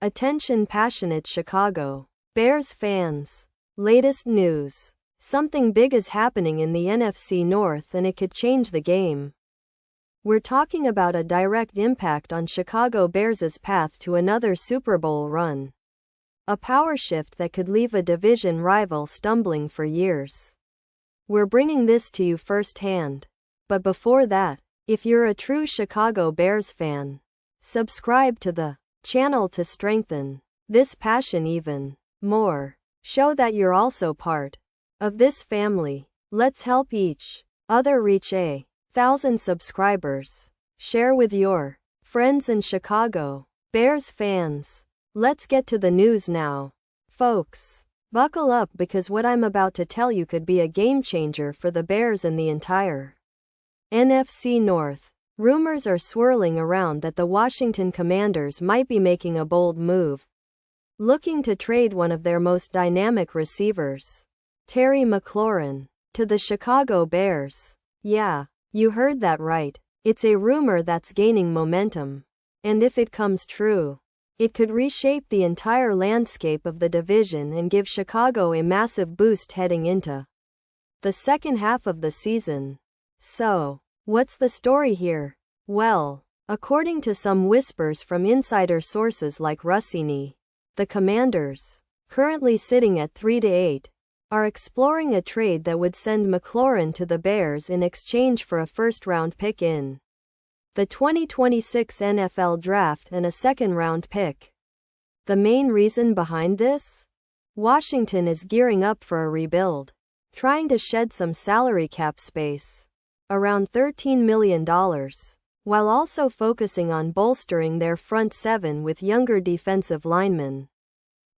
Attention passionate Chicago Bears fans. Latest news. Something big is happening in the NFC North and it could change the game. We're talking about a direct impact on Chicago Bears' path to another Super Bowl run. A power shift that could leave a division rival stumbling for years. We're bringing this to you firsthand. But before that, if you're a true Chicago Bears fan, subscribe to the channel to strengthen this passion even more. Show that you're also part of this family. Let's help each other reach 1,000 subscribers. Share with your friends and Chicago Bears fans. Let's get to the news now. Folks, buckle up because what I'm about to tell you could be a game changer for the Bears and the entire NFC North. Rumors are swirling around that the Washington Commanders might be making a bold move, looking to trade one of their most dynamic receivers, Terry McLaurin, to the Chicago Bears. Yeah, you heard that right. It's a rumor that's gaining momentum. And if it comes true, it could reshape the entire landscape of the division and give Chicago a massive boost heading into the second half of the season. So, what's the story here? Well, according to some whispers from insider sources like Rossini, the Commanders, currently sitting at 3-8, are exploring a trade that would send McLaurin to the Bears in exchange for a first-round pick in the 2026 NFL Draft and a second-round pick. The main reason behind this? Washington is gearing up for a rebuild, trying to shed some salary cap space, around $13 million, while also focusing on bolstering their front seven with younger defensive linemen.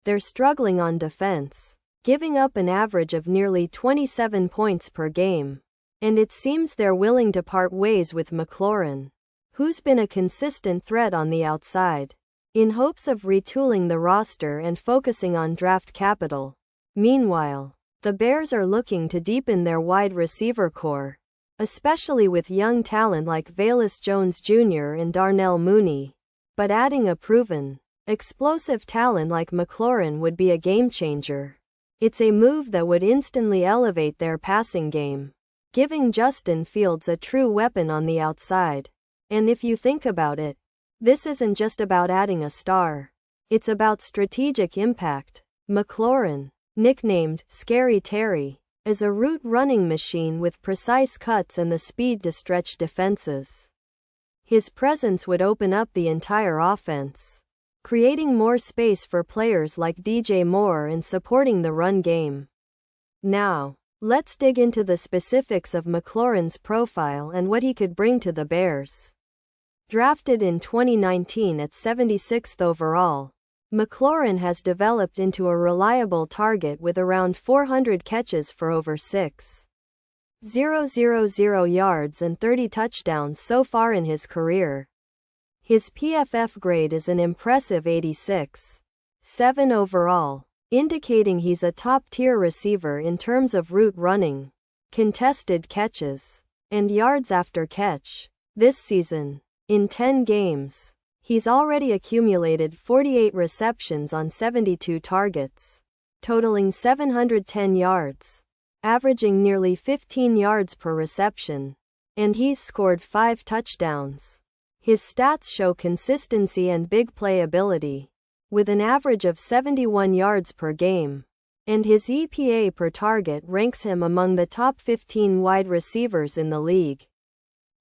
They're struggling on defense, giving up an average of nearly 27 points per game, and it seems they're willing to part ways with McLaurin, who's been a consistent threat on the outside, in hopes of retooling the roster and focusing on draft capital. Meanwhile, the Bears are looking to deepen their wide receiver core, especially with young talent like Velus Jones Jr. and Darnell Mooney. But adding a proven, explosive talent like McLaurin would be a game changer. It's a move that would instantly elevate their passing game, giving Justin Fields a true weapon on the outside. And if you think about it, this isn't just about adding a star. It's about strategic impact. McLaurin, nicknamed Scary Terry, is a route running machine with precise cuts and the speed to stretch defenses. His presence would open up the entire offense, creating more space for players like DJ Moore and supporting the run game. Now, let's dig into the specifics of McLaurin's profile and what he could bring to the Bears. Drafted in 2019 at 76th overall, McLaurin has developed into a reliable target with around 400 catches for over 6,000 yards and 30 touchdowns so far in his career. His PFF grade is an impressive 86.7 overall, indicating he's a top-tier receiver in terms of route running, contested catches, and yards after catch. This season, in 10 games, he's already accumulated 48 receptions on 72 targets, totaling 710 yards, averaging nearly 15 yards per reception, and he's scored 5 touchdowns. His stats show consistency and big play ability, with an average of 71 yards per game, and his EPA per target ranks him among the top 15 wide receivers in the league.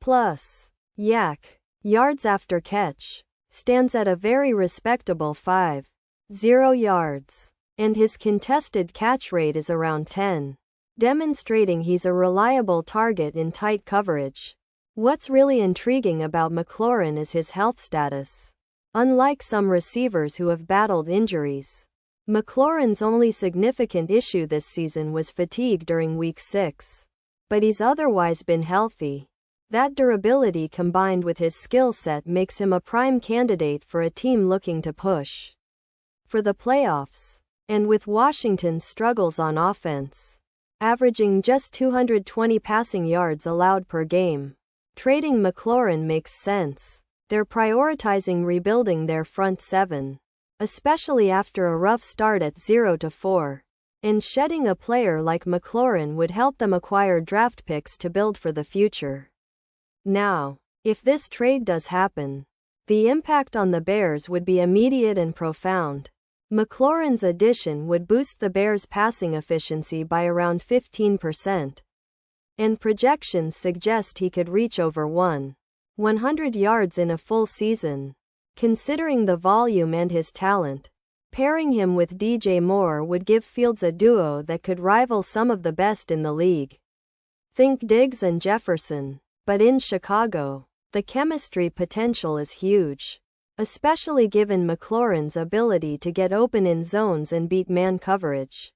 Plus, yards after catch stands at a very respectable 5.0 yards, and his contested catch rate is around 10, demonstrating he's a reliable target in tight coverage. What's really intriguing about McLaurin is his health status. Unlike some receivers who have battled injuries, McLaurin's only significant issue this season was fatigue during Week 6. But he's otherwise been healthy. That durability combined with his skill set makes him a prime candidate for a team looking to push for the playoffs. And with Washington's struggles on offense, averaging just 220 passing yards allowed per game, trading McLaurin makes sense. They're prioritizing rebuilding their front seven, especially after a rough start at 0-4. And shedding a player like McLaurin would help them acquire draft picks to build for the future. Now, if this trade does happen, the impact on the Bears would be immediate and profound. McLaurin's addition would boost the Bears' passing efficiency by around 15%. And projections suggest he could reach over 100 yards in a full season. Considering the volume and his talent, pairing him with DJ Moore would give Fields a duo that could rival some of the best in the league. Think Diggs and Jefferson. But in Chicago, the chemistry potential is huge, especially given McLaurin's ability to get open in zones and beat man coverage.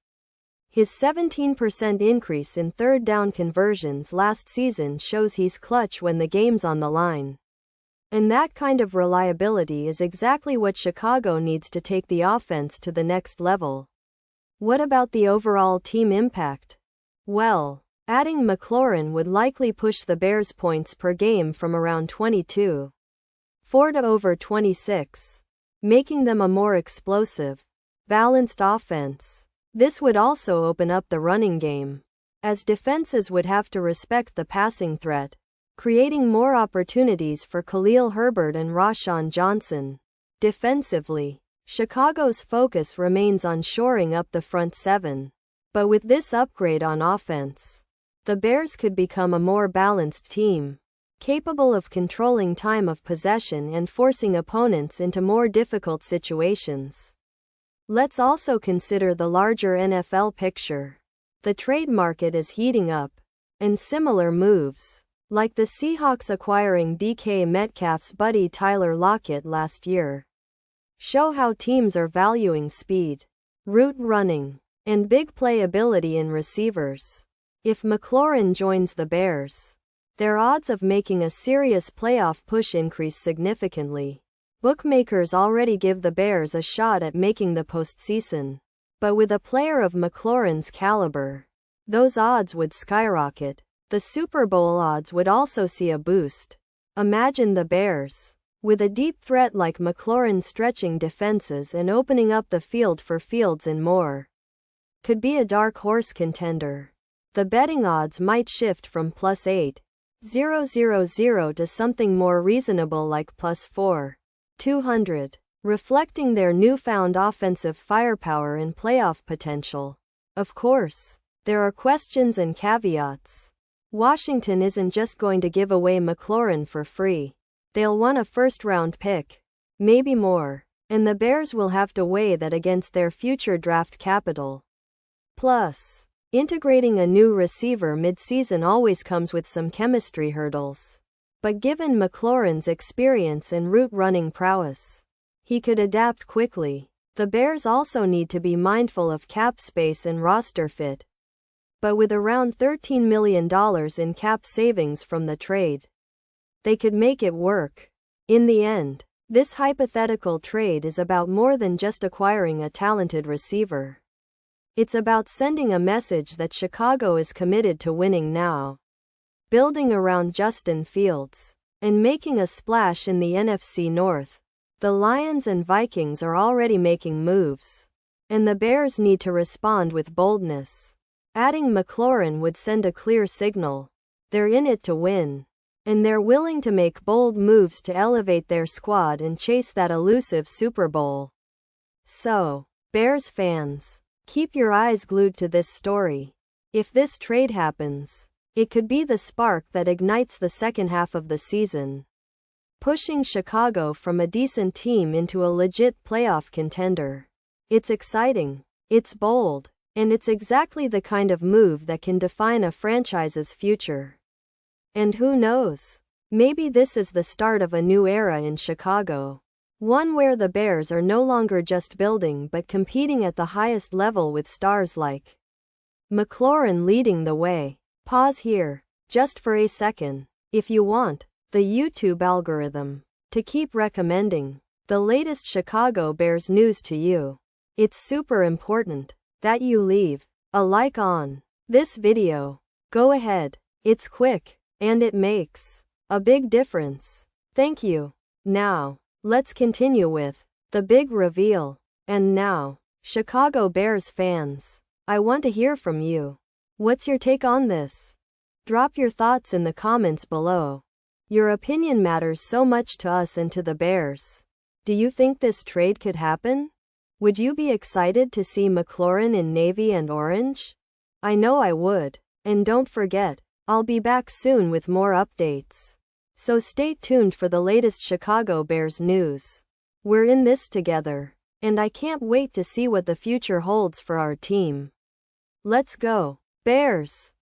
His 17% increase in third down conversions last season shows he's clutch when the game's on the line. And that kind of reliability is exactly what Chicago needs to take the offense to the next level. What about the overall team impact? Well, adding McLaurin would likely push the Bears' points per game from around 22.4 to over 26, making them a more explosive, balanced offense. This would also open up the running game, as defenses would have to respect the passing threat, creating more opportunities for Khalil Herbert and Rashawn Johnson. Defensively, Chicago's focus remains on shoring up the front seven. But with this upgrade on offense, the Bears could become a more balanced team, capable of controlling time of possession and forcing opponents into more difficult situations. Let's also consider the larger NFL picture. The trade market is heating up, and similar moves, like the Seahawks acquiring DK Metcalf's buddy Tyler Lockett last year, show how teams are valuing speed, route running, and big play ability in receivers. If McLaurin joins the Bears, their odds of making a serious playoff push increase significantly. Bookmakers already give the Bears a shot at making the postseason. But with a player of McLaurin's caliber, those odds would skyrocket. The Super Bowl odds would also see a boost. Imagine the Bears, with a deep threat like McLaurin stretching defenses and opening up the field for Fields and Moore. Could be a dark horse contender. The betting odds might shift from +8,000 to something more reasonable like +4,200, reflecting their newfound offensive firepower and playoff potential. Of course, there are questions and caveats. Washington isn't just going to give away McLaurin for free. They'll want a first-round pick, maybe more, and the Bears will have to weigh that against their future draft capital. Plus, integrating a new receiver mid-season always comes with some chemistry hurdles. But given McLaurin's experience and route-running prowess, he could adapt quickly. The Bears also need to be mindful of cap space and roster fit. But with around $13 million in cap savings from the trade, they could make it work. In the end, this hypothetical trade is about more than just acquiring a talented receiver. It's about sending a message that Chicago is committed to winning now, building around Justin Fields, and making a splash in the NFC North. The Lions and Vikings are already making moves, and the Bears need to respond with boldness. Adding McLaurin would send a clear signal. They're in it to win, and they're willing to make bold moves to elevate their squad and chase that elusive Super Bowl. So, Bears fans, keep your eyes glued to this story. If this trade happens, it could be the spark that ignites the second half of the season, pushing Chicago from a decent team into a legit playoff contender. It's exciting, it's bold, and it's exactly the kind of move that can define a franchise's future. And who knows? Maybe this is the start of a new era in Chicago. One where the Bears are no longer just building but competing at the highest level with stars like McLaurin leading the way. Pause here, just for a second, if you want the YouTube algorithm to keep recommending the latest Chicago Bears news to you. It's super important that you leave a like on this video. Go ahead, it's quick, and it makes a big difference. Thank you. Now, let's continue with The big reveal. And now, Chicago Bears fans, I want to hear from you. What's your take on this? Drop your thoughts in the comments below. Your opinion matters so much to us and to the Bears. Do you think this trade could happen? Would you be excited to see McLaurin in navy and orange? I know I would. And don't forget, I'll be back soon with more updates. So stay tuned for the latest Chicago Bears news. We're in this together, and I can't wait to see what the future holds for our team. Let's go, Bears!